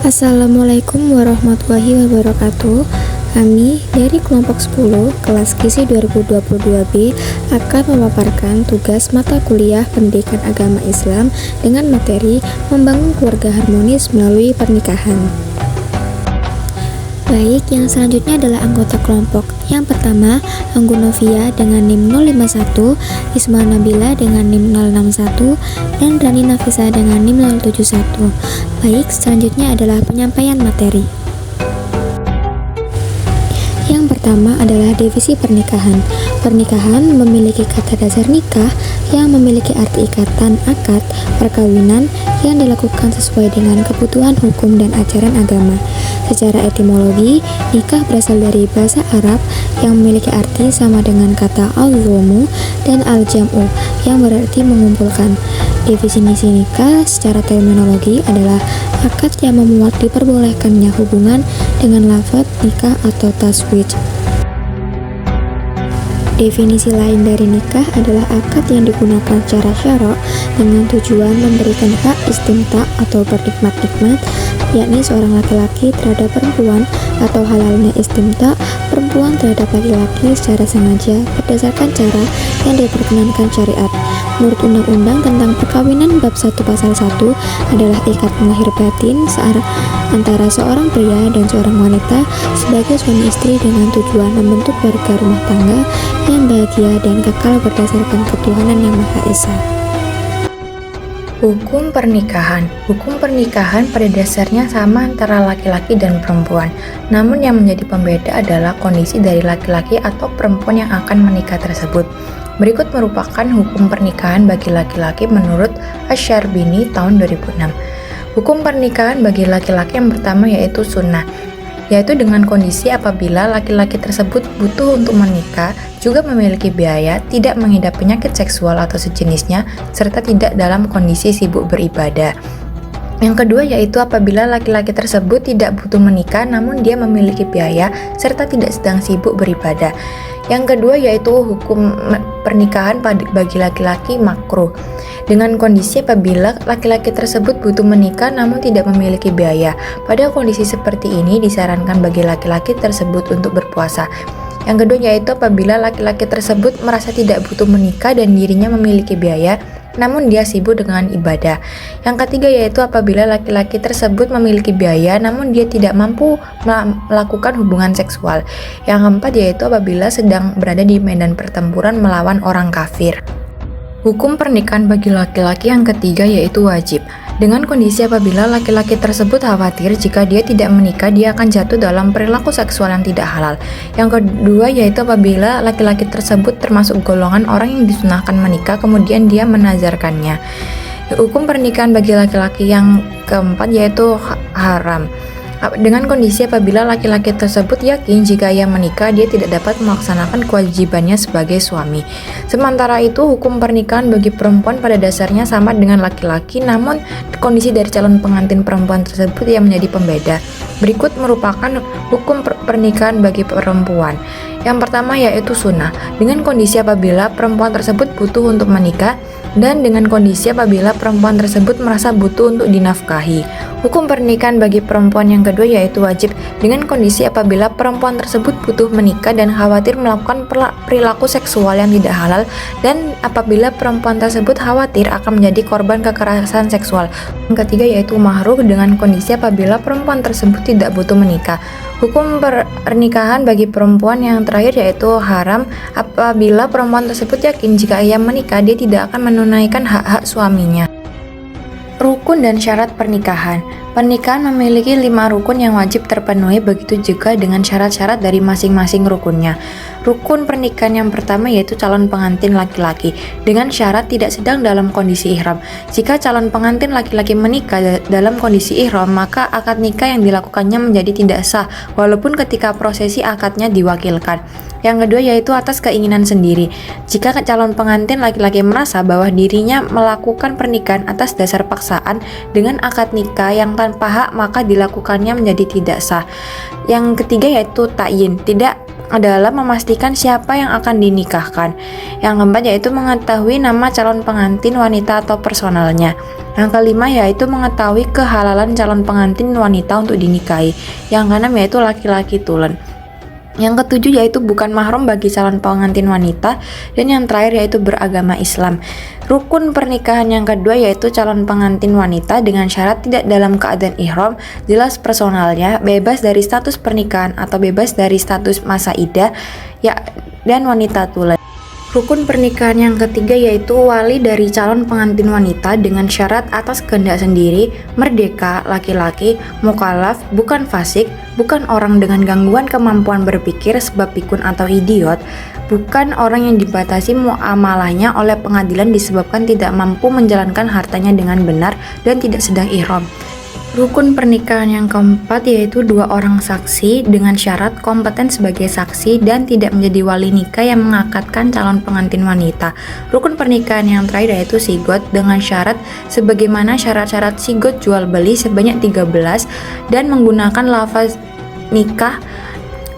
Assalamualaikum warahmatullahi wabarakatuh. Kami dari kelompok 10 kelas KISI 2022B akan memaparkan tugas mata kuliah Pendidikan Agama Islam dengan materi membangun keluarga harmonis melalui pernikahan. Baik, yang selanjutnya adalah anggota kelompok. Yang pertama, Anggun Novia dengan NIM 051, Isma Nabila dengan NIM 061, dan Rani Nafisa dengan NIM 071. Baik, selanjutnya adalah penyampaian materi. Yang pertama adalah definisi pernikahan. Pernikahan memiliki kata dasar nikah yang memiliki arti ikatan akad perkawinan yang dilakukan sesuai dengan kebutuhan hukum dan ajaran agama. Secara etimologi, nikah berasal dari bahasa Arab yang memiliki arti sama dengan kata al-zumu dan al-jam'u yang berarti mengumpulkan. Definisi nikah secara terminologi adalah akad yang memuat diperbolehkannya hubungan dengan lafaz nikah atau taswij. Definisi lain dari nikah adalah akad yang digunakan secara syara dengan tujuan memberikan hak istimta atau bernikmat-nikmat, yakni seorang laki-laki terhadap perempuan, atau halalnya istimta perempuan terhadap laki-laki secara sengaja berdasarkan cara yang diperkenankan syariat. Menurut Undang-Undang tentang Perkawinan Bab 1 Pasal 1 adalah ikatan lahir batin antara seorang pria dan seorang wanita sebagai suami istri dengan tujuan membentuk keluarga rumah tangga yang bahagia dan kekal berdasarkan ketuhanan yang Maha Esa. Hukum pernikahan. Hukum pernikahan pada dasarnya sama antara laki-laki dan perempuan. Namun yang menjadi pembeda adalah kondisi dari laki-laki atau perempuan yang akan menikah tersebut. Berikut merupakan hukum pernikahan bagi laki-laki menurut Asy-Syarbini tahun 2006. Hukum pernikahan bagi laki-laki yang pertama yaitu sunnah, yaitu dengan kondisi apabila laki-laki tersebut butuh untuk menikah, juga memiliki biaya, tidak mengidap penyakit seksual atau sejenisnya, serta tidak dalam kondisi sibuk beribadah. Yang kedua yaitu apabila laki-laki tersebut tidak butuh menikah namun dia memiliki biaya serta tidak sedang sibuk beribadah. Yang kedua yaitu hukum pernikahan bagi laki-laki makruh, dengan kondisi apabila laki-laki tersebut butuh menikah namun tidak memiliki biaya. Pada kondisi seperti ini disarankan bagi laki-laki tersebut untuk berpuasa. Yang kedua yaitu apabila laki-laki tersebut merasa tidak butuh menikah dan dirinya memiliki biaya namun dia sibuk dengan ibadah. Yang ketiga yaitu apabila laki-laki tersebut memiliki biaya namun dia tidak mampu melakukan hubungan seksual. Yang keempat yaitu apabila sedang berada di medan pertempuran melawan orang kafir. Hukum pernikahan bagi laki-laki yang ketiga yaitu wajib, dengan kondisi apabila laki-laki tersebut khawatir jika dia tidak menikah dia akan jatuh dalam perilaku seksual yang tidak halal. Yang kedua yaitu apabila laki-laki tersebut termasuk golongan orang yang disunahkan menikah kemudian dia menazarkannya. Hukum pernikahan bagi laki-laki yang keempat yaitu haram, dengan kondisi apabila laki-laki tersebut yakin jika ia menikah dia tidak dapat melaksanakan kewajibannya sebagai suami. Sementara itu hukum pernikahan bagi perempuan pada dasarnya sama dengan laki-laki, namun kondisi dari calon pengantin perempuan tersebut yang menjadi pembeda. Berikut merupakan hukum pernikahan bagi perempuan. Yang pertama yaitu sunnah, dengan kondisi apabila perempuan tersebut butuh untuk menikah dan dengan kondisi apabila perempuan tersebut merasa butuh untuk dinafkahi. Hukum pernikahan bagi perempuan yang kedua yaitu wajib, dengan kondisi apabila perempuan tersebut butuh menikah dan khawatir melakukan perilaku seksual yang tidak halal dan apabila perempuan tersebut khawatir akan menjadi korban kekerasan seksual. Yang ketiga yaitu mahruh, dengan kondisi apabila perempuan tersebut tidak butuh menikah. Hukum pernikahan bagi perempuan yang terakhir yaitu haram, apabila perempuan tersebut yakin jika ia menikah dia tidak akan menunaikan hak-hak suaminya. Rukun dan syarat pernikahan. Pernikahan memiliki 5 rukun yang wajib terpenuhi, begitu juga dengan syarat-syarat dari masing-masing rukunnya. Rukun pernikahan yang pertama yaitu calon pengantin laki-laki, dengan syarat tidak sedang dalam kondisi ihram. Jika calon pengantin laki-laki menikah dalam kondisi ihram, maka akad nikah yang dilakukannya menjadi tidak sah, walaupun ketika prosesi akadnya diwakilkan. Yang kedua yaitu atas keinginan sendiri. Jika calon pengantin laki-laki merasa bahwa dirinya melakukan pernikahan atas dasar paksaan dengan akad nikah yang tanpa hak, maka dilakukannya menjadi tidak sah. Yang ketiga yaitu ta'yin, tidak adalah memastikan siapa yang akan dinikahkan. Yang keempat yaitu mengetahui nama calon pengantin wanita atau personalnya. Yang kelima yaitu mengetahui kehalalan calon pengantin wanita untuk dinikahi. Yang keenam yaitu laki-laki tulen. Yang ketujuh yaitu bukan mahram bagi calon pengantin wanita, dan yang terakhir yaitu beragama Islam. Rukun pernikahan yang kedua yaitu calon pengantin wanita dengan syarat tidak dalam keadaan ihram, jelas personalnya, bebas dari status pernikahan atau bebas dari status masa iddah, ya, dan wanita tulen. Rukun pernikahan yang ketiga yaitu wali dari calon pengantin wanita dengan syarat atas kehendak sendiri, merdeka, laki-laki, mukallaf, bukan fasik, bukan orang dengan gangguan kemampuan berpikir sebab pikun atau idiot, bukan orang yang dibatasi muamalahnya oleh pengadilan disebabkan tidak mampu menjalankan hartanya dengan benar dan tidak sedang ihram. Rukun pernikahan yang keempat yaitu dua orang saksi dengan syarat kompeten sebagai saksi dan tidak menjadi wali nikah yang mengakadkan calon pengantin wanita. Rukun pernikahan yang terakhir yaitu sigot dengan syarat sebagaimana syarat-syarat sigot jual beli sebanyak 13 dan menggunakan lafaz nikah,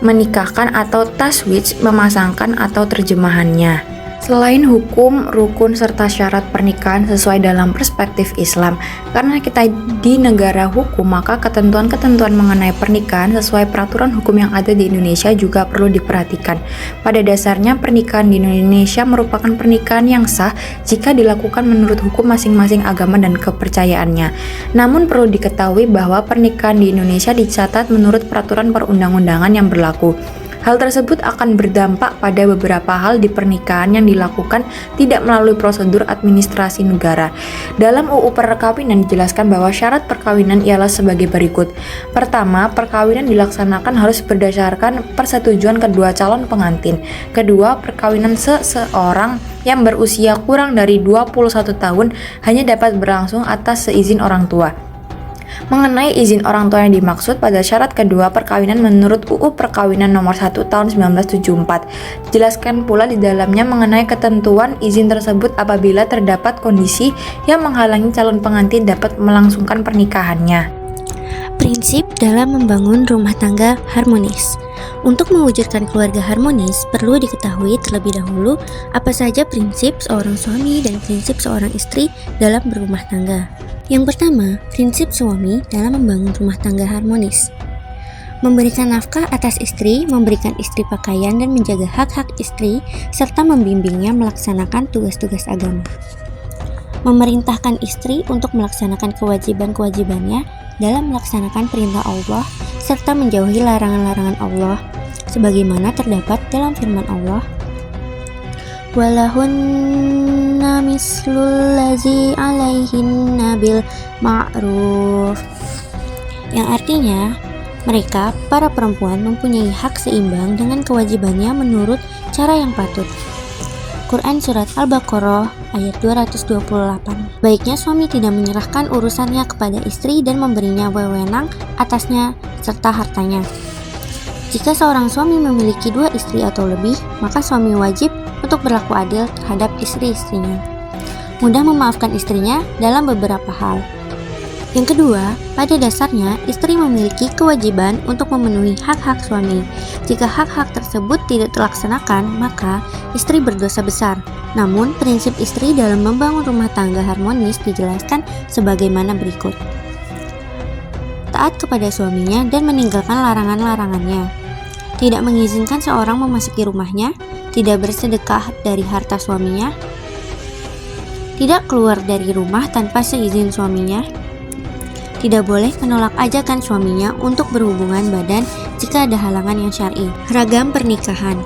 menikahkan atau taswij, memasangkan atau terjemahannya. Selain hukum, rukun, serta syarat pernikahan sesuai dalam perspektif Islam, karena kita di negara hukum, maka ketentuan-ketentuan mengenai pernikahan sesuai peraturan hukum yang ada di Indonesia juga perlu diperhatikan. Pada dasarnya, pernikahan di Indonesia merupakan pernikahan yang sah jika dilakukan menurut hukum masing-masing agama dan kepercayaannya. Namun perlu diketahui bahwa pernikahan di Indonesia dicatat menurut peraturan perundang-undangan yang berlaku. Hal tersebut akan berdampak pada beberapa hal di pernikahan yang dilakukan tidak melalui prosedur administrasi negara. Dalam UU Perkawinan dijelaskan bahwa syarat perkawinan ialah sebagai berikut. Pertama, perkawinan dilaksanakan harus berdasarkan persetujuan kedua calon pengantin. Kedua, perkawinan seseorang yang berusia kurang dari 21 tahun hanya dapat berlangsung atas seizin orang tua. Mengenai izin orang tua yang dimaksud pada syarat kedua perkawinan menurut UU Perkawinan Nomor 1 Tahun 1974. Dijelaskan pula di dalamnya mengenai ketentuan izin tersebut apabila terdapat kondisi yang menghalangi calon pengantin dapat melangsungkan pernikahannya. Prinsip dalam membangun rumah tangga harmonis. Untuk mewujudkan keluarga harmonis, perlu diketahui terlebih dahulu apa saja prinsip seorang suami dan prinsip seorang istri dalam berumah tangga. Yang pertama, prinsip suami dalam membangun rumah tangga harmonis. Memberikan nafkah atas istri, memberikan istri pakaian dan menjaga hak-hak istri, serta membimbingnya melaksanakan tugas-tugas agama. Memerintahkan istri untuk melaksanakan kewajiban-kewajibannya dalam melaksanakan perintah Allah, serta menjauhi larangan-larangan Allah, sebagaimana terdapat dalam firman Allah, walahunna mislul lazi alaihinna bil ma'ruf, yang artinya mereka, para perempuan, mempunyai hak seimbang dengan kewajibannya menurut cara yang patut. Quran Surat Al-Baqarah ayat 228. Baiknya suami tidak menyerahkan urusannya kepada istri dan memberinya wewenang atasnya serta hartanya. Jika seorang suami memiliki 2 istri atau lebih, maka suami wajib untuk berlaku adil terhadap istri-istrinya. Mudah memaafkan istrinya dalam beberapa hal. Yang kedua, pada dasarnya istri memiliki kewajiban untuk memenuhi hak-hak suami. Jika hak-hak tersebut tidak terlaksanakan, maka istri berdosa besar. Namun, prinsip istri dalam membangun rumah tangga harmonis dijelaskan sebagaimana berikut. Taat kepada suaminya dan meninggalkan larangan-larangannya. Tidak mengizinkan seorang memasuki rumahnya, tidak bersedekah dari harta suaminya, tidak keluar dari rumah tanpa seizin suaminya, tidak boleh menolak ajakan suaminya untuk berhubungan badan jika ada halangan yang syar'i. Ragam pernikahan.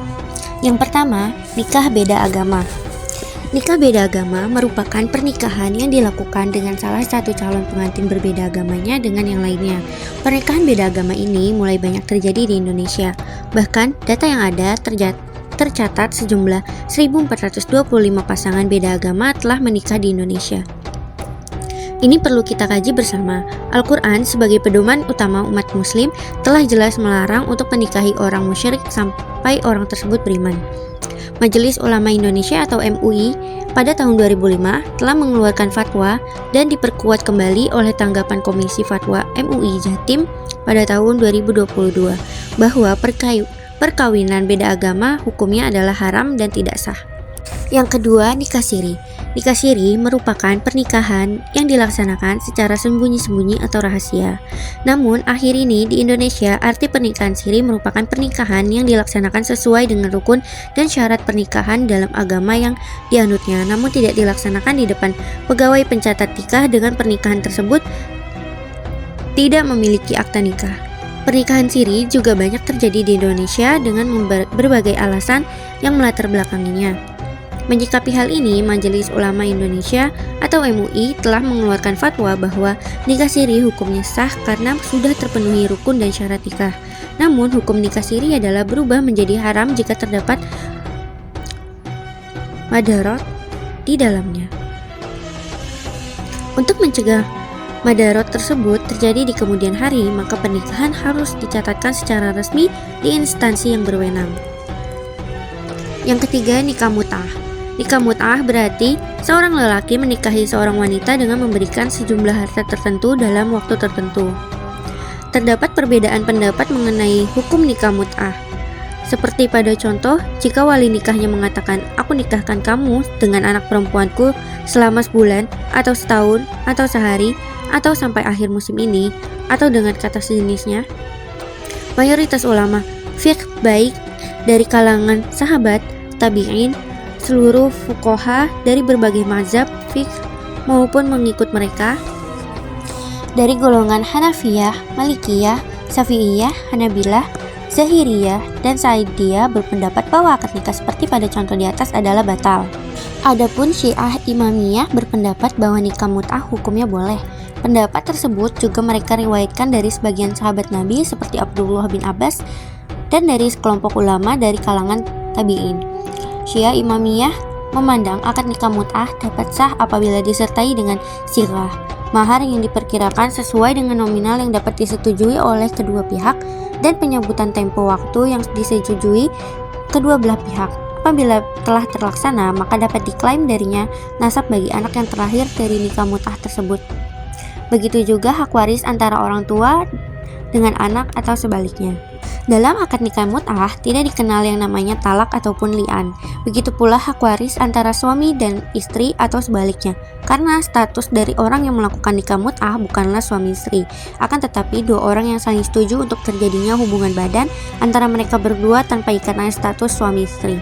Yang pertama, nikah beda agama. Nikah beda agama merupakan pernikahan yang dilakukan dengan salah satu calon pengantin berbeda agamanya dengan yang lainnya. Pernikahan beda agama ini mulai banyak terjadi di Indonesia. Bahkan, data yang ada tercatat sejumlah 1.425 pasangan beda agama telah menikah di Indonesia. Ini perlu kita kaji bersama. Al-Quran sebagai pedoman utama umat muslim telah jelas melarang untuk menikahi orang musyrik sampai orang tersebut beriman. Majelis Ulama Indonesia atau MUI pada tahun 2005 telah mengeluarkan fatwa dan diperkuat kembali oleh tanggapan Komisi Fatwa MUI Jatim pada tahun 2022 bahwa perkawinan beda agama hukumnya adalah haram dan tidak sah. Yang kedua, nikah siri. Nikah siri merupakan pernikahan yang dilaksanakan secara sembunyi-sembunyi atau rahasia. Namun, akhir ini di Indonesia, arti pernikahan siri merupakan pernikahan yang dilaksanakan sesuai dengan rukun dan syarat pernikahan dalam agama yang dianutnya, namun tidak dilaksanakan di depan pegawai pencatat nikah dengan pernikahan tersebut tidak memiliki akta nikah. Pernikahan siri juga banyak terjadi di Indonesia dengan berbagai alasan yang melatar belakanginya. Menyikapi hal ini, Majelis Ulama Indonesia atau MUI telah mengeluarkan fatwa bahwa nikah siri hukumnya sah karena sudah terpenuhi rukun dan syarat nikah. Namun, hukum nikah siri adalah berubah menjadi haram jika terdapat madarat di dalamnya. Untuk mencegah madarat tersebut terjadi di kemudian hari, maka pernikahan harus dicatatkan secara resmi di instansi yang berwenang. Yang ketiga, nikah mut'ah. Nikah mut'ah berarti seorang lelaki menikahi seorang wanita dengan memberikan sejumlah harta tertentu dalam waktu tertentu. Terdapat perbedaan pendapat mengenai hukum nikah mut'ah. Seperti pada contoh, jika wali nikahnya mengatakan, "Aku nikahkan kamu dengan anak perempuanku selama sebulan, atau setahun, atau sehari, atau sampai akhir musim ini," atau dengan kata sejenisnya. Mayoritas ulama fiqh baik dari kalangan sahabat, tabi'in, seluruh fuqaha dari berbagai mazhab fiqh maupun mengikut mereka dari golongan Hanafiyah, Malikiyah, Syafi'iyah, Hanabilah, Zahiriyah, dan Sa'idiyah berpendapat bahwa akad nikah seperti pada contoh di atas adalah batal. Adapun Syiah Imamiyah berpendapat bahwa nikah mut'ah hukumnya boleh. Pendapat tersebut juga mereka riwayatkan dari sebagian sahabat Nabi seperti Abdullah bin Abbas dan dari sekelompok ulama dari kalangan tabi'in. Syiah Imamiyah memandang akad nikah mut'ah dapat sah apabila disertai dengan sighah, mahar yang diperkirakan sesuai dengan nominal yang dapat disetujui oleh kedua pihak, dan penyebutan tempo waktu yang disetujui kedua belah pihak. Apabila telah terlaksana, maka dapat diklaim darinya nasab bagi anak yang terlahir dari nikah mut'ah tersebut. Begitu juga hak waris antara orang tua dengan anak atau sebaliknya. Dalam akad nikah mut'ah tidak dikenal yang namanya talak ataupun li'an. Begitu pula hak waris antara suami dan istri atau sebaliknya. Karena status dari orang yang melakukan nikah mut'ah bukanlah suami istri, akan tetapi dua orang yang saling setuju untuk terjadinya hubungan badan antara mereka berdua tanpa ikatan status suami istri.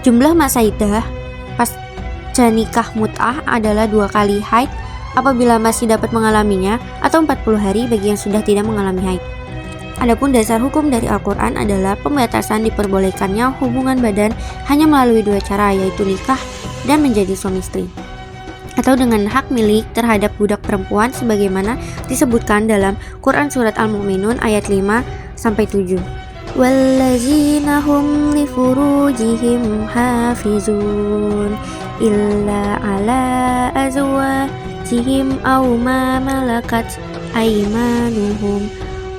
Jumlah masa iddah pasca nikah mut'ah adalah 2 kali haid apabila masih dapat mengalaminya, atau 40 hari bagi yang sudah tidak mengalami haid. Adapun dasar hukum dari Al-Quran adalah pembatasan diperbolehkannya hubungan badan hanya melalui 2 cara, yaitu nikah dan menjadi suami istri, atau dengan hak milik terhadap budak perempuan sebagaimana disebutkan dalam Quran Surat Al-Mu'minun ayat 5-7. Wallazina hum li furujihim hafizun illa ala azwajihim aw ma malakat aymanuhum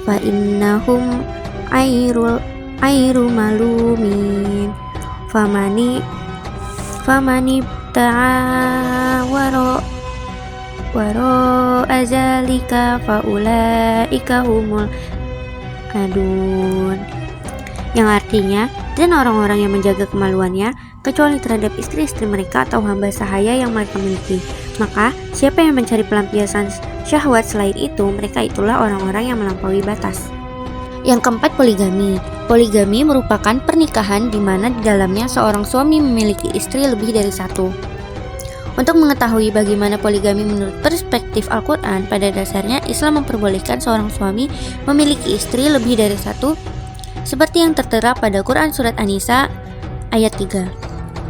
fa innahum airu malumin famani ta'a waro azalika faulaika humul adun, yang artinya, dan orang-orang yang menjaga kemaluannya kecuali terhadap istri-istri mereka atau hamba sahaya yang mereka miliki. Maka siapa yang mencari pelampiasan syahwat selain itu, mereka itulah orang-orang yang melampaui batas. Yang keempat, poligami. Poligami merupakan pernikahan di mana di dalamnya seorang suami memiliki istri lebih dari satu. Untuk mengetahui bagaimana poligami menurut perspektif Al-Quran, pada dasarnya Islam memperbolehkan seorang suami memiliki istri lebih dari satu, seperti yang tertera pada Quran Surat An-Nisa ayat 3.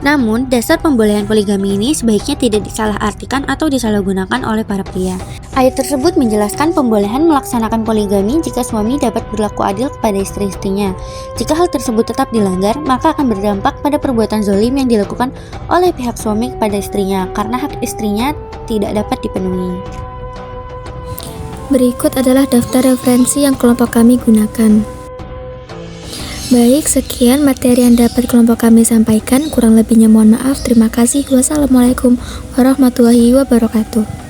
Namun, dasar pembolehan poligami ini sebaiknya tidak disalahartikan atau disalahgunakan oleh para pria. Ayat tersebut menjelaskan pembolehan melaksanakan poligami jika suami dapat berlaku adil kepada istri-istrinya. Jika hal tersebut tetap dilanggar, maka akan berdampak pada perbuatan zalim yang dilakukan oleh pihak suami kepada istrinya, karena hak istrinya tidak dapat dipenuhi. Berikut adalah daftar referensi yang kelompok kami gunakan. Baik, sekian materi yang dapat kelompok kami sampaikan. Kurang lebihnya mohon maaf. Terima kasih. Wassalamualaikum warahmatullahi wabarakatuh.